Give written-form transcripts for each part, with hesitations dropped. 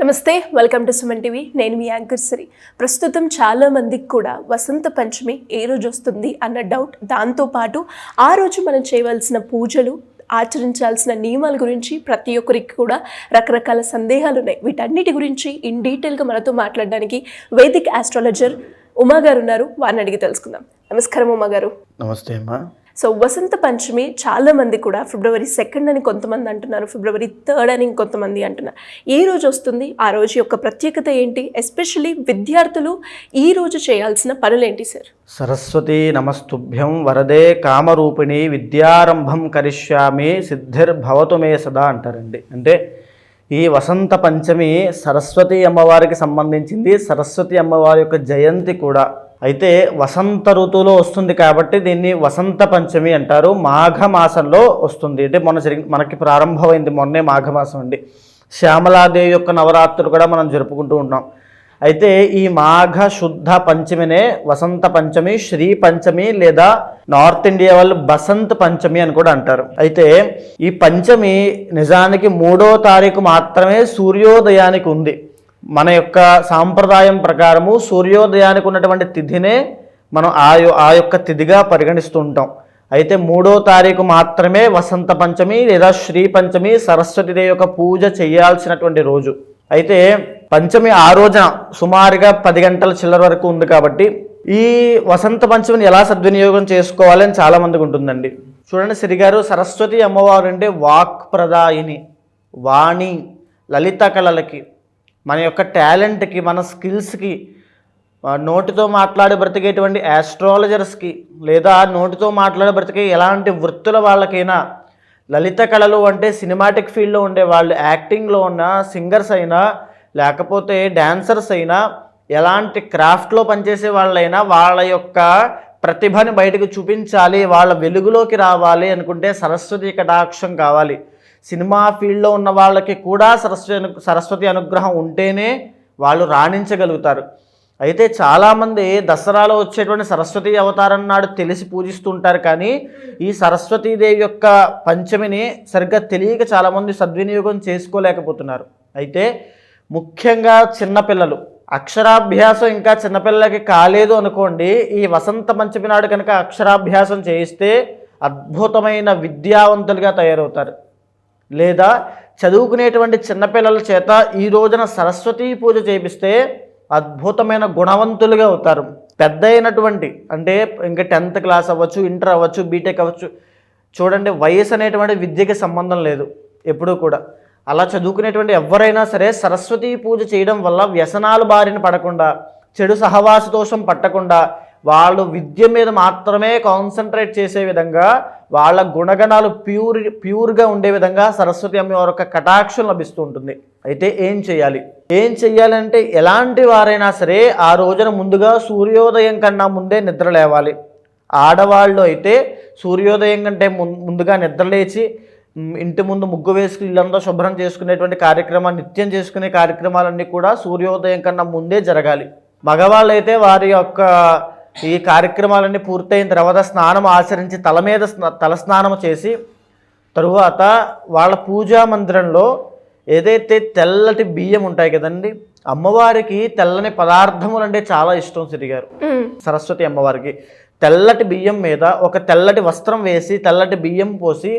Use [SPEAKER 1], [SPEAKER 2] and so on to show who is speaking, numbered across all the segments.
[SPEAKER 1] నమస్తే, welcome to Suman TV. నేను మీ anchor సిరి. ప్రస్తుతం చాలా మందికి కూడా వసంత పంచమి ఏ రోజు వస్తుంది అన్న డౌట్. దాంతోపాటు ఆ రోజు మనం చేయవలసిన పూజలు, ఆచరించాల్సిన నియమాల గురించి ప్రతి ఒక్కరికి కూడా రకరకాల సందేహాలు ఉన్నాయి. వీటన్నిటి గురించి ఇన్ డీటెయిల్గా మనతో మాట్లాడడానికి వేదిక్ ఆస్ట్రాలజర్ ఉమా గారు ఉన్నారు. వారిని అడిగి తెలుసుకుందాం. నమస్కారం ఉమా గారు.
[SPEAKER 2] నమస్తే అమ్మా.
[SPEAKER 1] సో వసంత పంచమి చాలా మంది కూడా February 2 అని కొంతమంది అంటున్నారు, February 3 అని ఇంకొంతమంది అంటున్నారు. ఏ రోజు వస్తుంది, ఆ రోజు యొక్క ప్రత్యేకత ఏంటి? ఎస్పెషల్లీ విద్యార్థులు ఈ రోజు చేయాల్సిన పనులు ఏంటి సార్?
[SPEAKER 2] సరస్వతి నమస్తుభ్యం వరదే కామరూపిణి విద్యారంభం కరిష్యామి సిద్ధిర్భవతు మే సదా అంటారండి. అంటే ఈ వసంత పంచమి సరస్వతి అమ్మవారికి సంబంధించింది. సరస్వతి అమ్మవారి యొక్క జయంతి కూడా. అయితే వసంత ఋతువులో వస్తుంది కాబట్టి దీన్ని వసంత పంచమి అంటారు. మాఘమాసంలో వస్తుంది. అంటే మనకి ప్రారంభమైంది మొన్నే మాఘమాసం అండి. శ్యామలాదేవి యొక్క నవరాత్రులు కూడా మనం జరుపుకుంటూ ఉంటాం. అయితే ఈ మాఘ శుద్ధ పంచమినే వసంత పంచమి, శ్రీ పంచమి లేదా నార్త్ ఇండియా వాళ్ళు బసంత్ పంచమి అని కూడా అంటారు. అయితే ఈ పంచమి నిజానికి 3వ తారీఖు మాత్రమే సూర్యోదయానికి ఉంది. మన యొక్క సాంప్రదాయం ప్రకారము సూర్యోదయానికి ఉన్నటువంటి తిథినే మనం ఆ యొక్క తిథిగా పరిగణిస్తూ ఉంటాం. అయితే 3వ తారీఖు మాత్రమే వసంత పంచమి లేదా శ్రీ పంచమి, సరస్వతిదేవి యొక్క పూజ చేయాల్సినటువంటి రోజు. అయితే పంచమి ఆ రోజున సుమారుగా 10 గంటల చిల్లర వరకు ఉంది కాబట్టి ఈ వసంత పంచమిని ఎలా సద్వినియోగం చేసుకోవాలని చాలామందికి ఉంటుందండి. చూడండి సిరిగారు, సరస్వతి అమ్మవారు అంటే వాక్ ప్రదాయిని, వాణి, లలిత కళలకి, మన యొక్క టాలెంట్కి, మన స్కిల్స్కి, నోటితో మాట్లాడి బ్రతికేటువంటి ఆస్ట్రాలజర్స్కి లేదా నోటితో మాట్లాడి బ్రతికే ఎలాంటి వృత్తుల వాళ్ళకైనా, లలిత కళలు అంటే సినిమాటిక్ ఫీల్డ్లో ఉండే వాళ్ళు, యాక్టింగ్లో ఉన్న సింగర్స్ అయినా లేకపోతే డాన్సర్స్ అయినా, ఎలాంటి క్రాఫ్ట్లో పనిచేసే వాళ్ళైనా వాళ్ళ యొక్క ప్రతిభని బయటకు చూపించాలి, వాళ్ళ వెలుగులోకి రావాలి అనుకుంటే సరస్వతి కటాక్షం కావాలి. సినిమా ఫీల్డ్లో ఉన్న వాళ్ళకి కూడా సరస్వతి అనుగ్రహం ఉంటేనే వాళ్ళు రాణించగలుగుతారు. అయితే చాలామంది దసరాలో వచ్చేటువంటి సరస్వతి అవతారం నాడు తెలిసి పూజిస్తుంటారు, కానీ ఈ సరస్వతీదేవి యొక్క పంచమిని సరిగ్గా తెలియక చాలామంది సద్వినియోగం చేసుకోలేకపోతున్నారు. అయితే ముఖ్యంగా చిన్నపిల్లలు, అక్షరాభ్యాసం ఇంకా చిన్నపిల్లలకి కాలేదు అనుకోండి, ఈ వసంత పంచమి నాడు కనుక అక్షరాభ్యాసం చేయిస్తే అద్భుతమైన విద్యావంతులుగా తయారవుతారు. లేదా చదువుకునేటువంటి చిన్నపిల్లల చేత ఈ రోజున సరస్వతీ పూజ చేపిస్తే అద్భుతమైన గుణవంతులుగా అవుతారు. పెద్ద అయినటువంటి అంటే ఇంకా 10th క్లాస్ అవ్వచ్చు, ఇంటర్ అవ్వచ్చు, బీటెక్ అవ్వచ్చు, చూడండి వయసు అనేటువంటి విద్యకి సంబంధం లేదు ఎప్పుడూ కూడా. అలా చదువుకునేటువంటి ఎవరైనా సరే సరస్వతీ పూజ చేయడం వల్ల వ్యసనాలు బారిన పడకుండా, చెడు సహవాస దోషం పట్టకుండా, వాళ్ళు విద్య మీద మాత్రమే కాన్సన్ట్రేట్ చేసే విధంగా, వాళ్ళ గుణగణాలు ప్యూర్గా ఉండే విధంగా సరస్వతి అమ్మవారి యొక్క కటాక్షం లభిస్తూ ఉంటుంది. అయితే ఏం చేయాలి అంటే ఎలాంటి వారైనా సరే ఆ రోజున ముందుగా సూర్యోదయం కన్నా ముందే నిద్ర లేవాలి. ఆడవాళ్ళు అయితే సూర్యోదయం కంటే ముందుగా నిద్రలేచి ఇంటి ముందు ముగ్గు వేసుకుని ఇల్లంతా శుభ్రం చేసుకునేటువంటి కార్యక్రమాలు, నిత్యం చేసుకునే కార్యక్రమాలన్నీ కూడా సూర్యోదయం కన్నా ముందే జరగాలి. మగవాళ్ళు అయితే వారి యొక్క ఈ కార్యక్రమాలన్నీ పూర్తయిన తర్వాత స్నానం ఆచరించి తల మీద తలస్నానం చేసి తరువాత వాళ్ళ పూజా మందిరంలో ఏదైతే తెల్లటి బియ్యం ఉంటాయి కదండి, అమ్మవారికి తెల్లని పదార్థములు అంటే చాలా ఇష్టం సిరిగారు. సరస్వతి అమ్మవారికి తెల్లటి బియ్యం మీద ఒక తెల్లటి వస్త్రం వేసి తెల్లటి బియ్యం పోసి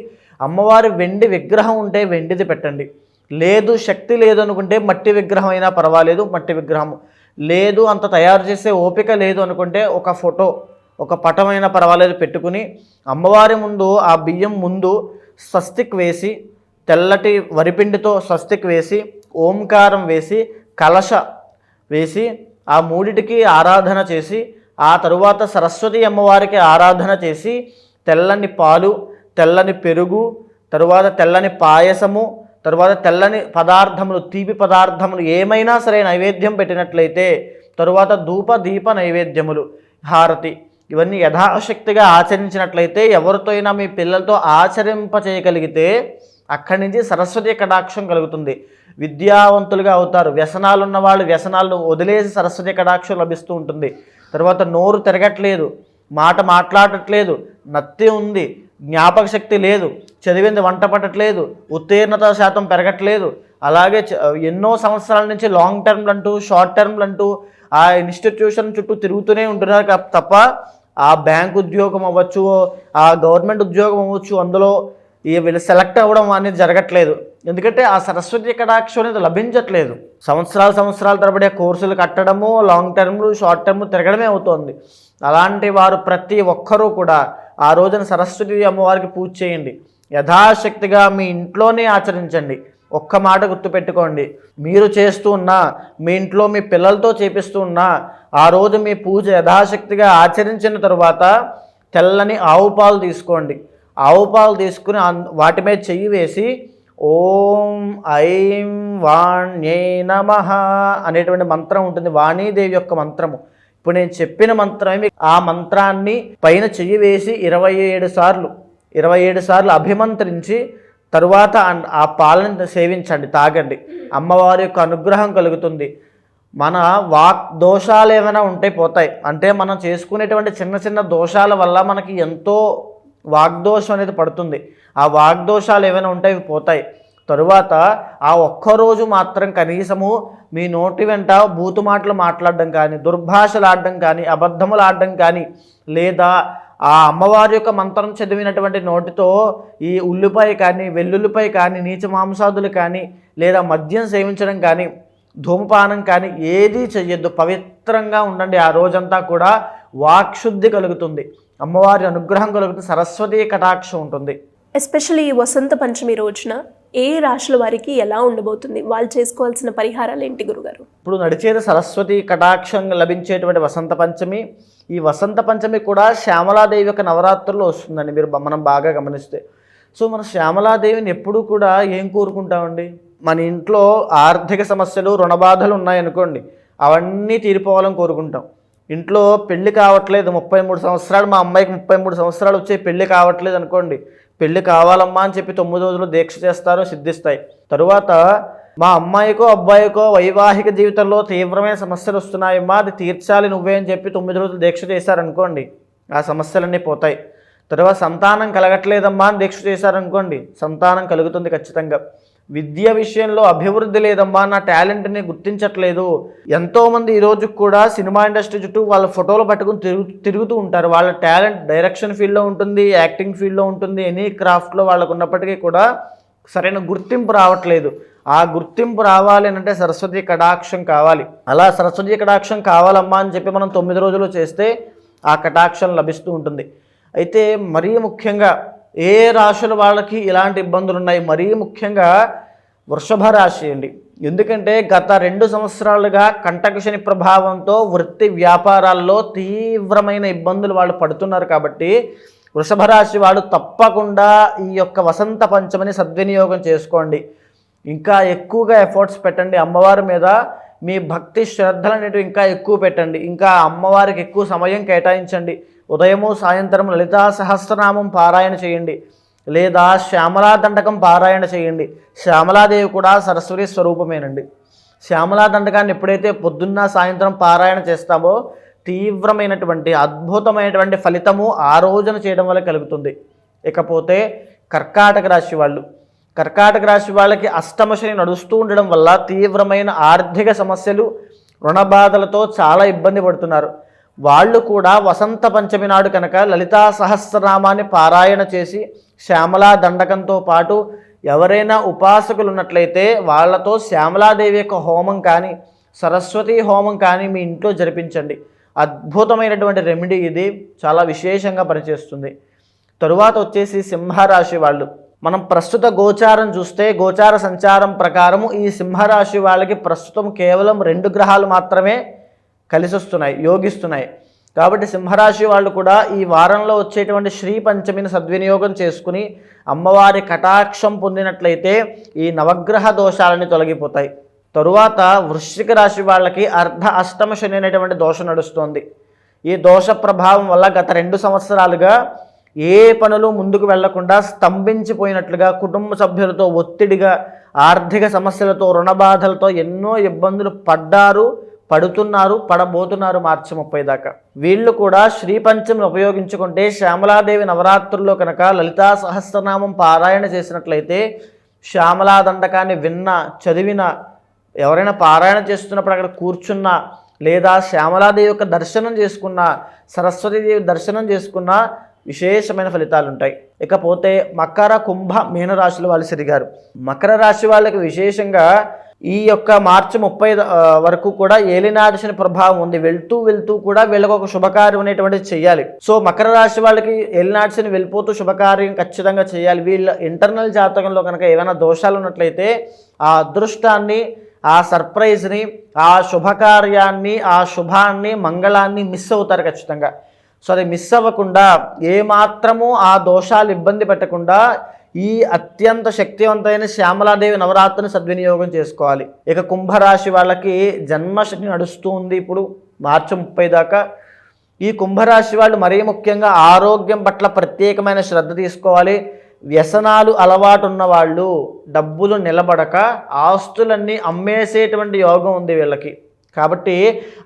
[SPEAKER 2] అమ్మవారి వెండి విగ్రహం ఉంటే వెండిది పెట్టండి. లేదు, శక్తి లేదు అనుకుంటే మట్టి విగ్రహం అయినా పర్వాలేదు, మట్టి విగ్రహం లేదు, అంత తయారు చేసే ఓపిక లేదు అనుకుంటే ఒక ఫోటో, ఒక పటమైనా పర్వాలేదు పెట్టుకుని అమ్మవారి ముందు ఆ బియ్యం ముందు స్వస్తిక్ వేసి, తెల్లటి వరిపిండితో స్వస్తిక్ వేసి, ఓంకారం వేసి, కలశ వేసి ఆ మూడిటికి ఆరాధన చేసి, ఆ తరువాత సరస్వతి అమ్మవారికి ఆరాధన చేసి తెల్లని పాలు, తెల్లని పెరుగు, తరువాత తెల్లని పాయసము, తరువాత తెల్లని పదార్థములు, తీపి పదార్థములు ఏమైనా సరే నైవేద్యం పెట్టినట్లయితే, తరువాత ధూప దీప నైవేద్యములు, హారతి, ఇవన్నీ యథాశక్తిగా ఆచరించినట్లయితే, ఎవరితో అయినా మీ పిల్లలతో ఆచరింపచేయగలిగితే అక్కడి నుంచి సరస్వతి కటాక్షం కలుగుతుంది. విద్యావంతులుగా అవుతారు. వ్యసనాలు ఉన్నవాళ్ళు వ్యసనాలను వదిలేసి సరస్వతి కటాక్షం లభిస్తూ ఉంటుంది. తర్వాత నోరు తిరగట్లేదు, మాట మాట్లాడట్లేదు, నత్తి ఉంది, జ్ఞాపక శక్తి లేదు, చదివింది వంట పట్టట్లేదు, ఉత్తీర్ణత శాతం పెరగట్లేదు. అలాగే ఎన్నో సంవత్సరాల నుంచి లాంగ్ టర్మ్లు అంటూ షార్ట్ టర్మ్లు అంటూ ఆ ఇన్స్టిట్యూషన్ చుట్టూ తిరుగుతూనే ఉంటున్నారు తప్ప ఆ బ్యాంక్ ఉద్యోగం అవ్వచ్చు, ఆ గవర్నమెంట్ ఉద్యోగం అవ్వచ్చు, అందులో వీళ్ళు సెలెక్ట్ అవ్వడం అనేది జరగట్లేదు. ఎందుకంటే ఆ సరస్వతి కటాక్షం అనేది లభించట్లేదు. సంవత్సరాల తరబడి కోర్సులు కట్టడము, లాంగ్ టర్మ్లు షార్ట్ టర్మ్ తిరగడమే అవుతోంది. అలాంటి వారు ప్రతి ఒక్కరూ కూడా ఆ రోజున సరస్వతి అమ్మవారికి పూజ చేయండి. యథాశక్తిగా మీ ఇంట్లోనే ఆచరించండి. ఒక్క మాట గుర్తుపెట్టుకోండి, మీరు చేస్తూ ఉన్నా, మీ ఇంట్లో మీ పిల్లలతో చేపిస్తూ ఉన్నా, ఆ రోజు మీ పూజ యథాశక్తిగా ఆచరించిన తరువాత తెల్లని ఆవు పాలు తీసుకోండి. ఆవు పాలు తీసుకుని వాటి మీద చెయ్యి వేసి ఓం ఐం వాణ్యే నమః అనేటువంటి మంత్రం ఉంటుంది, వాణీదేవి యొక్క మంత్రము. ఇప్పుడు నేను చెప్పిన మంత్రమే, ఆ మంత్రాన్ని పైన చెయ్యి వేసి 27 సార్లు అభిమంత్రించి తరువాత ఆ పాలను సేవించండి, తాగండి. అమ్మవారి యొక్క అనుగ్రహం కలుగుతుంది. మన వాక్ దోషాలు ఏమైనా ఉంటే పోతాయి. అంటే మనం చేసుకునేటువంటి చిన్న దోషాల వల్ల మనకి ఎంతో వాగ్దోషం అనేది పడుతుంది. ఆ వాగ్దోషాలు ఏమైనా ఉంటే అవి పోతాయి. తరువాత ఆ ఒక్కరోజు మాత్రం కనీసము మీ నోటి వెంట బూతు మాటలు మాట్లాడడం కానీ, దుర్భాషలు ఆడడం కానీ, అబద్ధములు ఆడడం కానీ, లేదా ఆ అమ్మవారి యొక్క మంత్రం చదివినటువంటి నోటితో ఈ ఉల్లిపాయ కానీ, వెల్లుల్లిపాయ కానీ, నీచ మాంసాదులు కానీ, లేదా మద్యం సేవించడం కానీ, ధూమపానం కానీ ఏదీ చెయ్యొద్దు. పవిత్రంగా ఉండండి. ఆ రోజంతా కూడా వాక్శుద్ధి కలుగుతుంది, అమ్మవారి అనుగ్రహం కలుగుతుంది, సరస్వతీ కటాక్షం ఉంటుంది.
[SPEAKER 1] ఎస్పెషల్లీ ఈ వసంత పంచమి రోజున ఏ రాశుల వారికి ఎలా ఉండబోతుంది, వాళ్ళు చేసుకోవాల్సిన పరిహారాలు ఏంటి గురుగారు?
[SPEAKER 2] ఇప్పుడు నడిచేది సరస్వతి కటాక్షం లభించేటువంటి వసంత పంచమి. ఈ వసంత పంచమి కూడా శ్యామలాదేవి యొక్క నవరాత్రుల్లో వస్తుందండి. మనం బాగా గమనిస్తే, సో మన శ్యామలాదేవిని ఎప్పుడూ కూడా ఏం కోరుకుంటామండి? మన ఇంట్లో ఆర్థిక సమస్యలు, రుణబాధలు ఉన్నాయనుకోండి, అవన్నీ తీరిపోవాలని కోరుకుంటాం. ఇంట్లో పెళ్లి కావట్లేదు, 33 సంవత్సరాలు, మా అమ్మాయికి 33 సంవత్సరాలు వచ్చే పెళ్లి కావట్లేదు అనుకోండి, పెళ్లి కావాలమ్మా అని చెప్పి 9 రోజులు దీక్ష చేస్తారు, సిద్ధిస్తాయి. తరువాత మా అమ్మాయికో అబ్బాయికో వైవాహిక జీవితంలో తీవ్రమైన సమస్యలు వస్తున్నాయమ్మా, అది తీర్చాలి నువ్వే అని చెప్పి 9 రోజులు దీక్ష చేశారనుకోండి, ఆ సమస్యలన్నీ పోతాయి. తర్వాత సంతానం కలగట్లేదమ్మా అని దీక్ష చేశారనుకోండి, సంతానం కలుగుతుంది ఖచ్చితంగా. విద్య విషయంలో అభివృద్ధి లేదమ్మా, నా టాలెంట్ని గుర్తించట్లేదు. ఎంతోమంది ఈరోజు కూడా సినిమా ఇండస్ట్రీ చుట్టూ వాళ్ళ ఫోటోలు పట్టుకుని తిరుగుతూ ఉంటారు. వాళ్ళ టాలెంట్ డైరెక్షన్ ఫీల్డ్లో ఉంటుంది, యాక్టింగ్ ఫీల్డ్లో ఉంటుంది, ఎనీ క్రాఫ్ట్లో వాళ్ళకు ఉన్నప్పటికీ కూడా సరైన గుర్తింపు రావట్లేదు. ఆ గుర్తింపు రావాలి అంటే సరస్వతి కటాక్షం కావాలి. అలా సరస్వతి కటాక్షం కావాలమ్మా అని చెప్పి మనం 9 రోజులు చేస్తే ఆ కటాక్షం లభిస్తూ ఉంటుంది. అయితే మరీ ముఖ్యంగా ఏ రాశుల వాళ్ళకి ఇలాంటి ఇబ్బందులు ఉన్నాయి? మరీ ముఖ్యంగా వృషభ రాశి అండి. ఎందుకంటే గత 2 సంవత్సరాలుగా కంటక శని ప్రభావంతో వృత్తి వ్యాపారాల్లో తీవ్రమైన ఇబ్బందులు వాళ్ళు పడుతున్నారు. కాబట్టి వృషభ రాశి వాళ్ళు తప్పకుండా ఈ యొక్క వసంత పంచమిని సద్వినియోగం చేసుకోండి. ఇంకా ఎక్కువగా ఎఫర్ట్స్ పెట్టండి అమ్మవారి మీద. మీ భక్తి శ్రద్ధలు అనేవి ఇంకా ఎక్కువ పెట్టండి. ఇంకా అమ్మవారికి ఎక్కువ సమయం కేటాయించండి. ఉదయము సాయంత్రం లలితా సహస్రనామం పారాయణ చేయండి, లేదా శ్యామలా దండకం పారాయణ చేయండి. శ్యామలాదేవి కూడా సరస్వతి స్వరూపమేనండి. శ్యామలా దండకాన్ని ఎప్పుడైతే పొద్దున్న సాయంత్రం పారాయణ చేస్తామో తీవ్రమైనటువంటి అద్భుతమైనటువంటి ఫలితము ఆ రోజున చేయడం వల్ల కలుగుతుంది. ఇకపోతే కర్కాటక రాశి వాళ్ళు, కర్కాటక రాశి వాళ్ళకి అష్టమ శని నడుస్తూ ఉండడం వల్ల తీవ్రమైన ఆర్థిక సమస్యలు, రుణబాధలతో చాలా ఇబ్బంది పడుతున్నారు. వాళ్ళు కూడా వసంత పంచమి నాడు కనుక లలితా సహస్రనామాన్ని పారాయణ చేసి శ్యామలా దండకంతో పాటు ఎవరైనా ఉపాసకులు ఉన్నట్లయితే వాళ్ళతో శ్యామలాదేవి యొక్క హోమం కానీ, సరస్వతి హోమం కానీ మీ ఇంట్లో జరిపించండి. అద్భుతమైనటువంటి రెమెడీ ఇది, చాలా విశేషంగా పనిచేస్తుంది. తరువాత వచ్చేసి సింహరాశి వాళ్ళు, మనం ప్రస్తుత గోచారం చూస్తే గోచార సంచారం ప్రకారము ఈ సింహరాశి వాళ్ళకి ప్రస్తుతం కేవలం 2 గ్రహాలు మాత్రమే కలిసి వస్తున్నాయి, యోగిస్తున్నాయి. కాబట్టి సింహరాశి వాళ్ళు కూడా ఈ వారంలో వచ్చేటువంటి శ్రీ పంచమిని సద్వినియోగం చేసుకుని అమ్మవారి కటాక్షం పొందినట్లయితే ఈ నవగ్రహ దోషాలని తొలగిపోతాయి. తరువాత వృశ్చిక రాశి వాళ్ళకి అర్ధ అష్టమ శని అనేటువంటి దోషం నడుస్తోంది. ఈ దోష ప్రభావం వల్ల గత 2 సంవత్సరాలుగా ఏ పనులు ముందుకు వెళ్లకుండా స్తంభించిపోయినట్లుగా, కుటుంబ సభ్యులతో ఒత్తిడిగా, ఆర్థిక సమస్యలతో, రుణబాధలతో ఎన్నో ఇబ్బందులు పడ్డారు, పడుతున్నారు, పడబోతున్నారు మార్చి 30 దాకా. వీళ్ళు కూడా శ్రీ పంచమిని ఉపయోగించుకుంటే శ్యామలాదేవి నవరాత్రుల్లో కనుక లలితా సహస్రనామం పారాయణ చేసినట్లయితే, శ్యామలా దండకాన్ని చదివిన, ఎవరైనా పారాయణ చేస్తున్నప్పుడు అక్కడ కూర్చున్నా, లేదా శ్యామలాదేవి యొక్క దర్శనం చేసుకున్నా, సరస్వతీదేవి దర్శనం చేసుకున్నా విశేషమైన ఫలితాలు ఉంటాయి. ఇకపోతే మకర, కుంభ, మీనరాశుల వాళ్ళు సిరిగారు. మకర రాశి వాళ్ళకి విశేషంగా ఈ యొక్క మార్చి 30 వరకు కూడా ఏలినాటి శని ప్రభావం ఉంది. వెళ్తూ కూడా వీళ్ళకి ఒక శుభకార్యం అనేటువంటిది చేయాలి. సో మకర రాశి వాళ్ళకి ఏలినాటి శని వెళ్ళిపోతూ శుభకార్యం ఖచ్చితంగా చేయాలి. వీళ్ళ ఇంటర్నల్ జాతకంలో కనుక ఏమైనా దోషాలు ఉన్నట్లయితే ఆ అదృష్టాన్ని, ఆ సర్ప్రైజ్ని, ఆ శుభకార్యాన్ని, ఆ శుభాన్ని, మంగళాన్ని మిస్ అవుతారు ఖచ్చితంగా. సో అది మిస్ అవ్వకుండా, ఏమాత్రము ఆ దోషాలు ఇబ్బంది పెట్టకుండా ఈ అత్యంత శక్తివంతమైన శ్యామలాదేవి నవరాత్రిని సద్వినియోగం చేసుకోవాలి. ఇక కుంభరాశి వాళ్ళకి జన్మశని నడుస్తూ ఉంది ఇప్పుడు మార్చి 30 దాకా. ఈ కుంభరాశి వాళ్ళు మరీ ముఖ్యంగా ఆరోగ్యం పట్ల ప్రత్యేకమైన శ్రద్ధ తీసుకోవాలి. వ్యసనాలు అలవాటు ఉన్న వాళ్ళు డబ్బులు నిలబడక ఆస్తులన్నీ అమ్మేసేటువంటి యోగం ఉంది వీళ్ళకి. కాబట్టి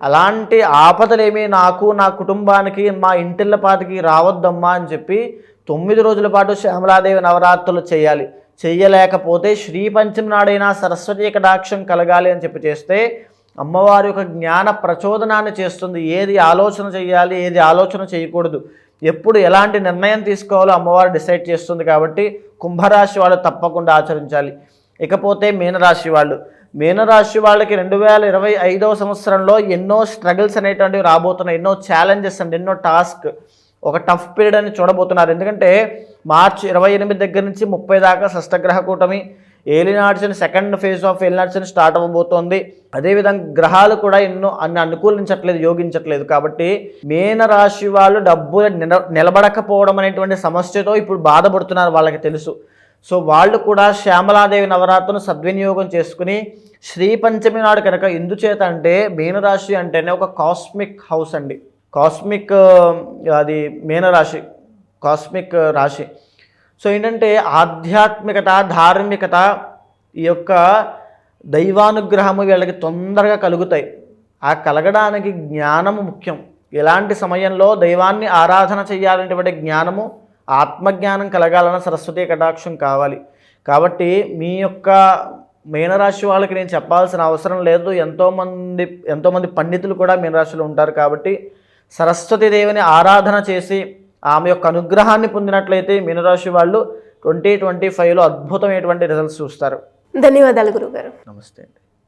[SPEAKER 2] అలాంటి ఆపదలేమీ నాకు, నా కుటుంబానికి, మా ఇంటిల్లపాతికి రావద్దమ్మా అని చెప్పి 9 రోజుల పాటు శ్యామలాదేవి నవరాత్రులు చేయాలి. చెయ్యలేకపోతే శ్రీ పంచమి నాడైనా సరస్వతి కటాక్షం కలగాలి అని చెప్పి చేస్తే అమ్మవారి యొక్క జ్ఞాన ప్రచోదనాన్ని చేస్తుంది. ఏది ఆలోచన చేయాలి, ఏది ఆలోచన చేయకూడదు, ఎప్పుడు ఎలాంటి నిర్ణయం తీసుకోవాలో అమ్మవారు డిసైడ్ చేస్తుంది. కాబట్టి కుంభరాశి వాళ్ళు తప్పకుండా ఆచరించాలి. ఇకపోతే మీనరాశి వాళ్ళకి 2025వ సంవత్సరంలో ఎన్నో స్ట్రగుల్స్ అనేటువంటివి రాబోతున్నాయి. ఎన్నో ఛాలెంజెస్ అండి, ఎన్నో టాస్క్, ఒక టఫ్ పీరియడ్ అని చూడబోతున్నారు. ఎందుకంటే మార్చి 28 దగ్గర నుంచి 30 దాకా షష్టగ్రహ కూటమి, ఏలినాటి శని సెకండ్ ఫేజ్ ఆఫ్ ఏలినాటి శని స్టార్ట్ అవ్వబోతోంది. అదేవిధంగా గ్రహాలు కూడా అన్ని అనుకూలించట్లేదు, యోగించట్లేదు. కాబట్టి మీనరాశి వాళ్ళు డబ్బులు నిలబడకపోవడం అనేటువంటి సమస్యతో ఇప్పుడు బాధపడుతున్నారు, వాళ్ళకి తెలుసు. సో వాళ్ళు కూడా శ్యామలాదేవి నవరాత్రులను సద్వినియోగం చేసుకుని శ్రీ పంచమి నాడు కనుక, ఎందుచేత అంటే మీనరాశి అంటేనే ఒక కాస్మిక్ హౌస్ అండి, కాస్మిక్, అది మీనరాశి కాస్మిక్ రాశి. సో ఏంటంటే ఆధ్యాత్మికత, ధార్మికత, ఈ యొక్క దైవానుగ్రహము వీళ్ళకి తొందరగా కలుగుతాయి. ఆ కలగడానికి జ్ఞానము ముఖ్యం. ఎలాంటి సమయంలో దైవాన్ని ఆరాధన చేయాలనేటువంటి జ్ఞానము, ఆత్మజ్ఞానం కలగాలన్న సరస్వతి కటాక్షం కావాలి. కాబట్టి మీ యొక్క మీనరాశి వాళ్ళకి నేను చెప్పాల్సిన అవసరం లేదు. ఎంతోమంది పండితులు కూడా మీనరాశిలో ఉంటారు. కాబట్టి సరస్వతీదేవిని ఆరాధన చేసి ఆమె యొక్క అనుగ్రహాన్ని పొందినట్లయితే మీనరాశి వాళ్ళు 2025లో అద్భుతమైనటువంటి రిజల్ట్స్ చూస్తారు.
[SPEAKER 1] ధన్యవాదాలు గురుగారు.
[SPEAKER 2] నమస్తే అండి.